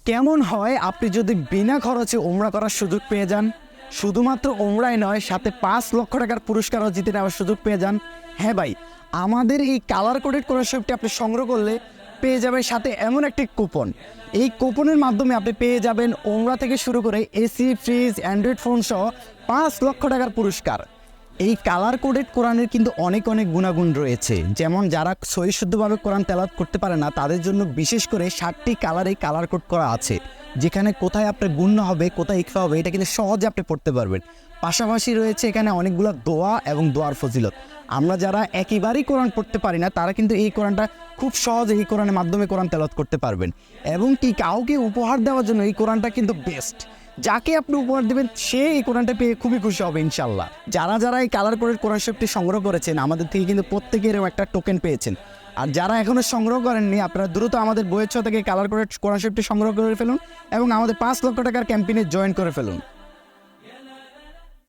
কেমন হয় আপনি যদি বিনা খরচে ওমরা করার সুযোগ পেয়ে যান? শুধুমাত্র ওমরাই নয়, সাথে 5 লক্ষ টাকার পুরস্কারও জিতে নেওয়ার সুযোগ পেয়ে যান। হ্যাঁ ভাই, আমাদের এই কালার কোডেড স্কলারশিপটি আপনি সংগ্রহ করলে পেয়ে যাবেন সাথে এমন একটি কুপন। এই কুপনের মাধ্যমে আপনি পেয়ে যাবেন ওমরা থেকে শুরু করে এসি, ফ্রিজ, অ্যান্ড্রয়েড ফোন সহ 5 লক্ষ টাকার পুরস্কার। এই কালার কোডেড কোরআনের কিন্তু অনেক অনেক গুণাগুণ রয়েছে, যেমন যারা সহিশুদ্ধভাবে কোরআন তেলাওয়াত করতে পারে না তাদের জন্য বিশেষ করে 7টি কালারে কালার কোড করা আছে, যেখানে কোথায় আপনার গুণ্য হবে কোথায় ইকফা হবে এটা কিন্তু সহজে আপনি পড়তে পারবেন। পাশাপাশি রয়েছে এখানে অনেকগুলো দোয়া এবং দোয়ার ফজিলত। আমরা যারা একেবারেই কোরআন পড়তে পারি না তারা কিন্তু এই কোরআনটা খুব সহজে এই কোরআনের মাধ্যমে কোরআন তেলাওয়াত করতে পারবেন। এবং কি কাউকে উপহার দেওয়ার জন্য এই কোরআনটা কিন্তু বেস্ট। যাকে আপনি উপহার দেবেন সে এই কোরআনটা পেয়ে খুবই খুশি হবে ইনশাল্লাহ। যারা যারা এই কালার কোডেড কোরআন শরীফটি সংগ্রহ করেছেন আমাদের থেকে কিন্তু প্রত্যেকের একটা টোকেন পেয়েছেন। আর যারা এখনও সংগ্রহ করেননি আপনারা দ্রুত আমাদের বইয়ের থেকে কালার কোডেড কোরআন শরীফটি সংগ্রহ করে ফেলুন এবং আমাদের 5 লক্ষ টাকার ক্যাম্পেইনে জয়েন করে ফেলুন।